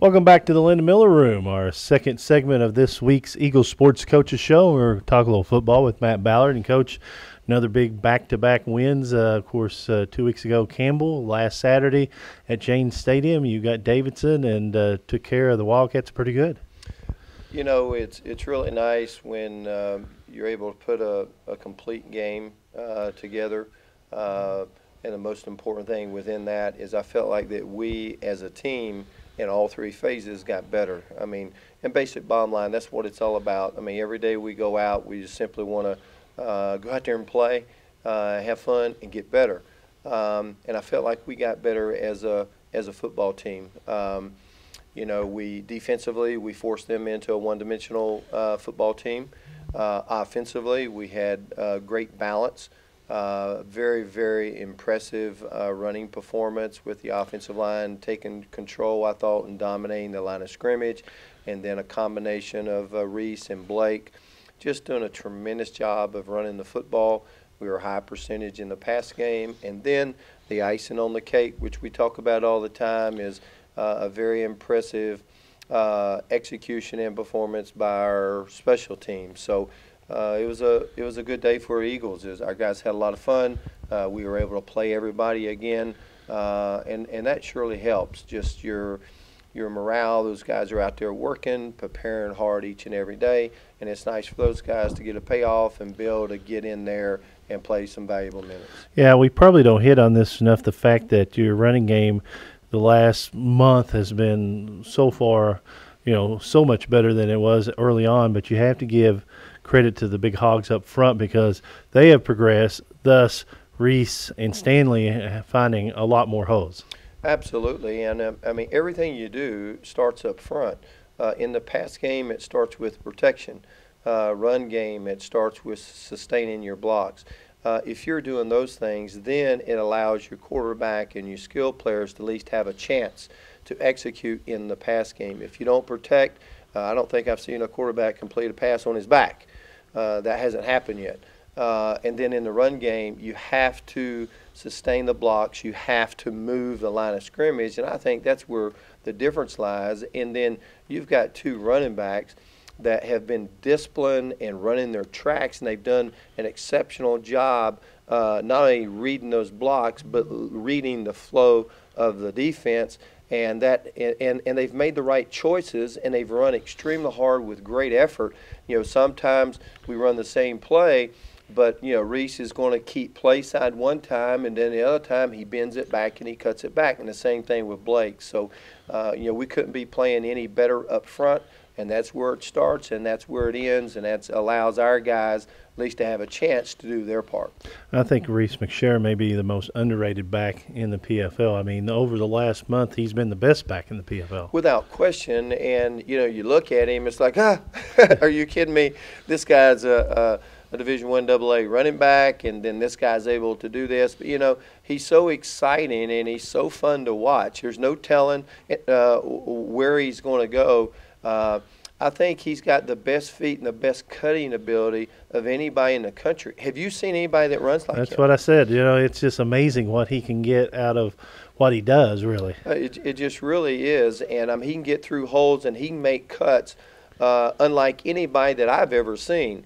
Welcome back to the Linda Miller Room, our second segment of this week's Eagles Sports Coaches Show. We're talking a little football with Matt Ballard. And, Coach, another big back-to-back wins. Of course, 2 weeks ago, Campbell. Last Saturday at Janes Stadium, you got Davidson and took care of the Wildcats pretty good. You know, it's really nice when you're able to put a complete game together. And the most important thing within that is I felt like that we as a team in all three phases got better. I mean, in basic bottom line, that's what it's all about. I mean, every day we go out, we just simply want to go out there and play, have fun, and get better. And I felt like we got better as a football team. You know, we defensively, we forced them into a one-dimensional football team. Offensively, we had great balance. Very, very impressive running performance with the offensive line taking control, I thought, and dominating the line of scrimmage. And then a combination of Reese and Blake just doing a tremendous job of running the football. We were high percentage in the pass game. And then the icing on the cake, which we talk about all the time, is a very impressive execution and performance by our special team. So it was a good day for Eagles. Our guys had a lot of fun. We were able to play everybody again, and that surely helps. Just your morale. Those guys are out there working, preparing hard each and every day, and it's nice for those guys to get a payoff and be able to get in there and play some valuable minutes. Yeah, we probably don't hit on this enough. The fact that your running game the last month has been so far, so much better than it was early on, but you have to give credit to the big hogs up front because they have progressed, thus Reese and Stanley finding a lot more holes. Absolutely, and I mean, everything you do starts up front. In the pass game, it starts with protection. Run game, it starts with sustaining your blocks. If you're doing those things, then it allows your quarterback and your skill players to at least have a chance to execute in the pass game. If you don't protect, I don't think I've seen a quarterback complete a pass on his back. That hasn't happened yet. And then in the run game, you have to sustain the blocks. You have to move the line of scrimmage, and I think that's where the difference lies. And then you've got two running backs that have been disciplined and running their tracks, and they've done an exceptional job not only reading those blocks but reading the flow of the defense. And they've made the right choices, and they've run extremely hard with great effort. Sometimes we run the same play, but Reese is going to keep play side one time, and then the other time he bends it back and he cuts it back, and the same thing with Blake. So we couldn't be playing any better up front, and that's where it starts and that's where it ends, and that allows our guys at least to have a chance to do their part. I think Reese McCray may be the most underrated back in the PFL. I mean, over the last month, he's been the best back in the PFL. Without question, and you look at him, it's like, are you kidding me? This guy's a Division I AA running back, and then this guy's able to do this. But, he's so exciting and he's so fun to watch. There's no telling where he's going to go. I think he's got the best feet and the best cutting ability of anybody in the country. Have you seen anybody that runs like him? That's what I said. It's just amazing what he can get out of what he does, really. It just really is. And he can get through holes and he can make cuts unlike anybody that I've ever seen.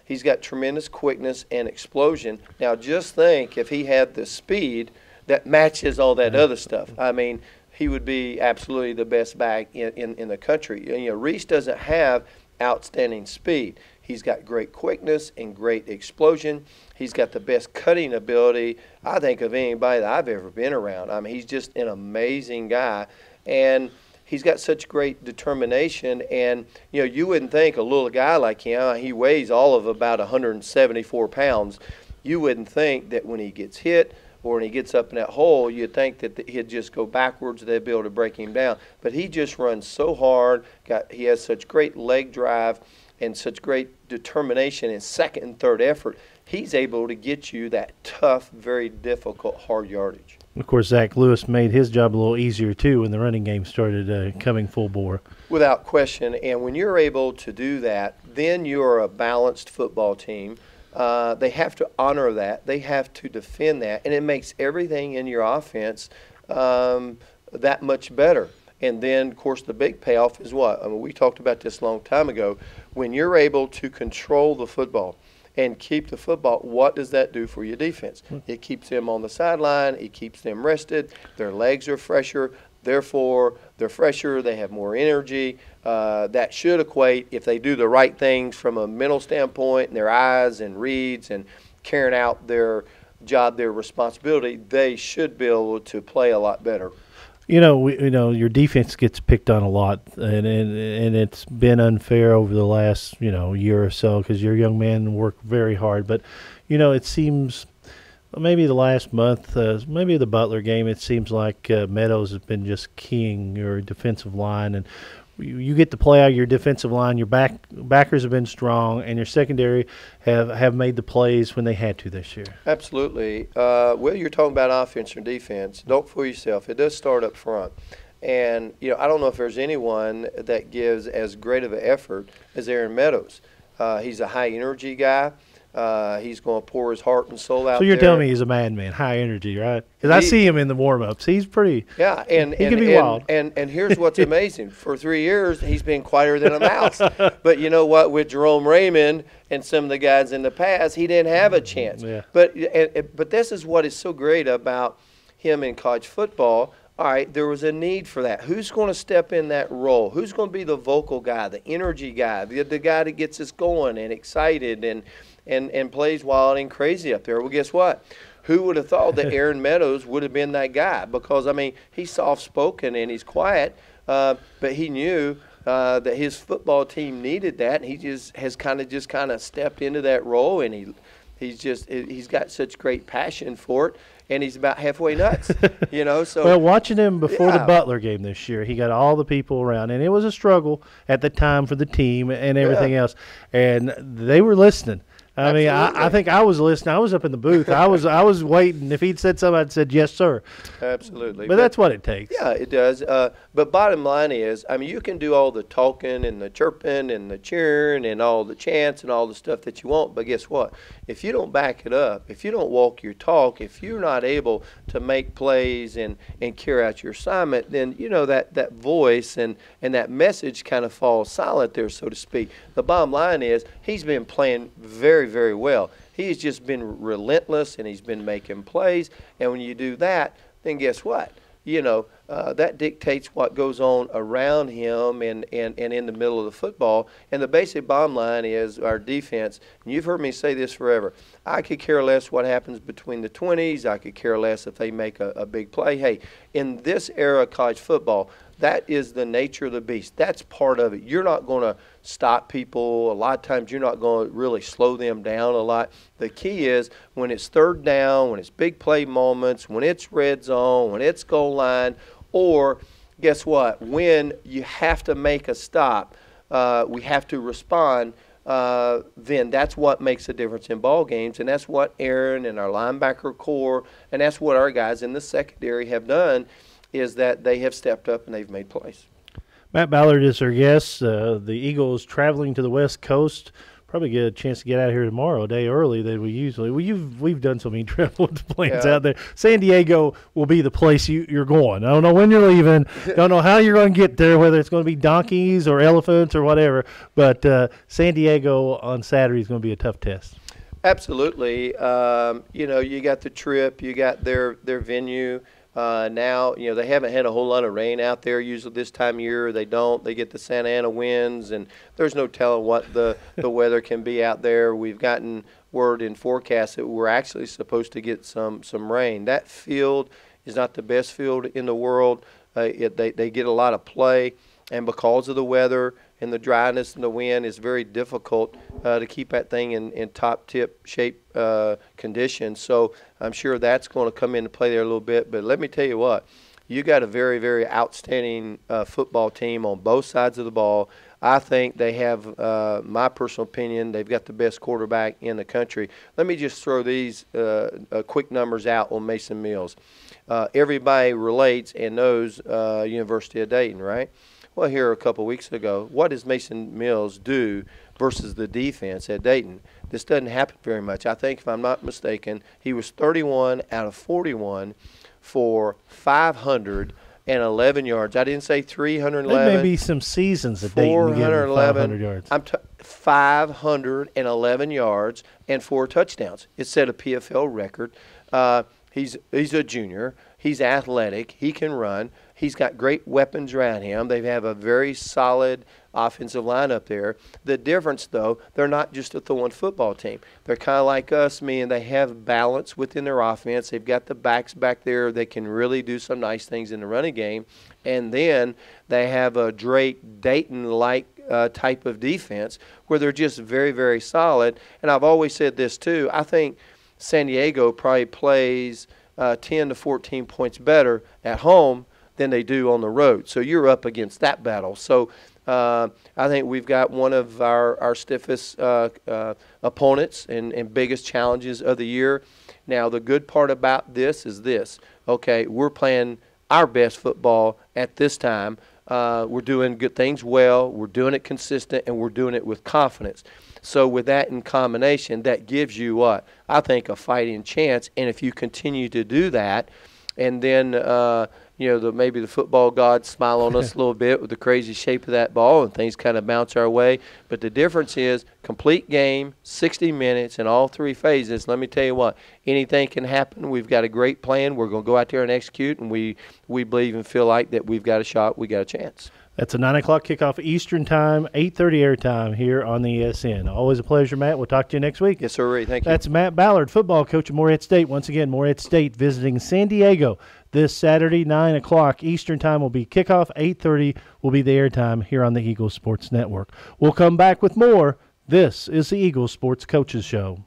He's got tremendous quickness and explosion. Now, just think if he had the speed that matches all that other stuff. I mean, he would be absolutely the best back in the country. Reese doesn't have outstanding speed. He's got great quickness and great explosion. He's got the best cutting ability, I think, of anybody that I've ever been around. I mean, he's just an amazing guy. And he's got such great determination. And, you wouldn't think a little guy like him, he weighs all of about 174 pounds. You wouldn't think that when he gets hit or when he gets up in that hole, you'd think that he'd just go backwards, they'd be able to break him down. But he just runs so hard. He has such great leg drive and such great determination and second and third effort. He's able to get you that tough, very difficult, hard yardage. Of course, Zach Lewis made his job a little easier, too, when the running game started coming full bore. Without question. And when you're able to do that, then you're a balanced football team. They have to honor that. They have to defend that. And it makes everything in your offense that much better. And then, of course, the big payoff is what? I mean, we talked about this a long time ago. When you're able to control the football and keep the football, what does that do for your defense? It keeps them on the sideline. It keeps them rested. Their legs are fresher. Therefore, they're fresher. They have more energy. That should equate, if they do the right things from a mental standpoint, and their eyes and reads and carrying out their job, their responsibility, they should be able to play a lot better. Your defense gets picked on a lot, and it's been unfair over the last, year or so because your young men work very hard. But, it seems maybe the last month, maybe the Butler game, it seems like Meadows has been just keying your defensive line, and you get to play out your defensive line. Your backers have been strong, and your secondary have made the plays when they had to this year. Absolutely. Well, you're talking about offense or defense. Don't fool yourself. It does start up front. And, I don't know if there's anyone that gives as great of an effort as Erin Meadows. He's a high-energy guy. He's going to pour his heart and soul out there. So you're telling me he's a madman, high energy, right? Because I see him in the warm-ups. He's pretty. Yeah, and he can be wild. And here's what's amazing: for 3 years, he's been quieter than a mouse. But you know what? With Jerome Raymond and some of the guys in the past, he didn't have a chance. Yeah. But this is what is so great about him in college football. All right, there was a need for that. Who's going to step in that role? Who's going to be the vocal guy, the energy guy, the guy that gets us going and excited and plays wild and crazy up there? Well, guess what? Who would have thought that Erin Meadows would have been that guy? Because, he's soft-spoken and he's quiet, but he knew that his football team needed that, and he has kind of stepped into that role, and he's got such great passion for it. And he's about halfway nuts, So well, watching him before the Butler game this year, he got all the people around, and it was a struggle at the time for the team and everything else. And they were listening. I think I was listening. I was up in the booth. I was waiting. If he'd said something, I'd said yes, sir. Absolutely. But that's what it takes. Yeah, it does. But bottom line is, you can do all the talking and the chirping and the cheering and all the chants and all the stuff that you want. But guess what? If you don't back it up, if you don't walk your talk, if you're not able to make plays and carry out your assignment, then that voice and that message kind of falls silent there, so to speak. The bottom line is, he's been playing very, very well. He's just been relentless, and he's been making plays. And when you do that, then guess what? That dictates what goes on around him and in the middle of the football. And the basic bottom line is our defense. And you've heard me say this forever. I could care less what happens between the 20s. I could care less if they make a big play. Hey, in this era of college football, that is the nature of the beast. That's part of it. You're not going to stop people. A lot of times you're not going to really slow them down a lot. The key is when it's third down, when it's big play moments, when it's red zone, when it's goal line, or guess what? When you have to make a stop, we have to respond, then that's what makes a difference in ball games, and that's what Erin and our linebacker core, and that's what our guys in the secondary have done, is that they have stepped up and they've made plays. Matt Ballard is our guest. The Eagles traveling to the West Coast. Probably get a chance to get out of here tomorrow, a day early than we usually. We've done so many travel plans out there. San Diego will be the place you're going. I don't know when you're leaving. Don't know how you're going to get there, whether it's going to be donkeys or elephants or whatever. But San Diego on Saturday is going to be a tough test. Absolutely. You got the trip. You got their venue. Now, they haven't had a whole lot of rain out there. Usually this time of year they don't. They get the Santa Ana winds, and there's no telling what the weather can be out there. We've gotten word in forecasts that we're actually supposed to get some rain. That field is not the best field in the world. They get a lot of play, and because of the weather and the dryness and the wind, it's very difficult to keep that thing in top-tip shape condition. So I'm sure that's going to come into play there a little bit. But let me tell you what, you got a very, very outstanding football team on both sides of the ball. I think they have, my personal opinion, they've got the best quarterback in the country. Let me just throw these quick numbers out on Mason Mills. Everybody relates and knows University of Dayton, right? Well, here a couple weeks ago, what does Mason Mills do versus the defense at Dayton? This doesn't happen very much. I think, if I'm not mistaken, he was 31 out of 41 for 500 411 yards. I didn't say 311. There may be some seasons that Dayton give 500 yards. 511 yards and 4 touchdowns. It set a PFL record. He's a junior. He's athletic. He can run. He's got great weapons around him. They have a very solid offensive line up there. The difference, though, they're not just a throwing football team. They're kind of like us, meaning they have balance within their offense. They've got the backs back there. They can really do some nice things in the running game. And then they have a Drake Dayton-like type of defense where they're just very, very solid. And I've always said this, too. I think San Diego probably plays 10 to 14 points better at home than they do on the road. So you're up against that battle. So I think we've got one of our stiffest opponents and biggest challenges of the year. Now, the good part about this is this. Okay, we're playing our best football at this time. We're doing good things well. We're doing it consistent, and we're doing it with confidence. So with that in combination, that gives you what? I think a fighting chance. And if you continue to do that, and then maybe the football gods smile on us a little bit with the crazy shape of that ball and things kind of bounce our way. But the difference is complete game, 60 minutes in all 3 phases. Let me tell you what, anything can happen. We've got a great plan. We're going to go out there and execute, and we believe and feel like that we've got a shot, we got a chance. That's a 9 o'clock kickoff Eastern time, 8:30 airtime here on the ESN. Always a pleasure, Matt. We'll talk to you next week. Yes, sir. Thank you. That's Matt Ballard, football coach of Morehead State. Once again, Morehead State visiting San Diego this Saturday, 9 o'clock Eastern time will be kickoff. 8:30 will be the airtime here on the Eagles Sports Network. We'll come back with more. This is the Eagles Sports Coaches Show.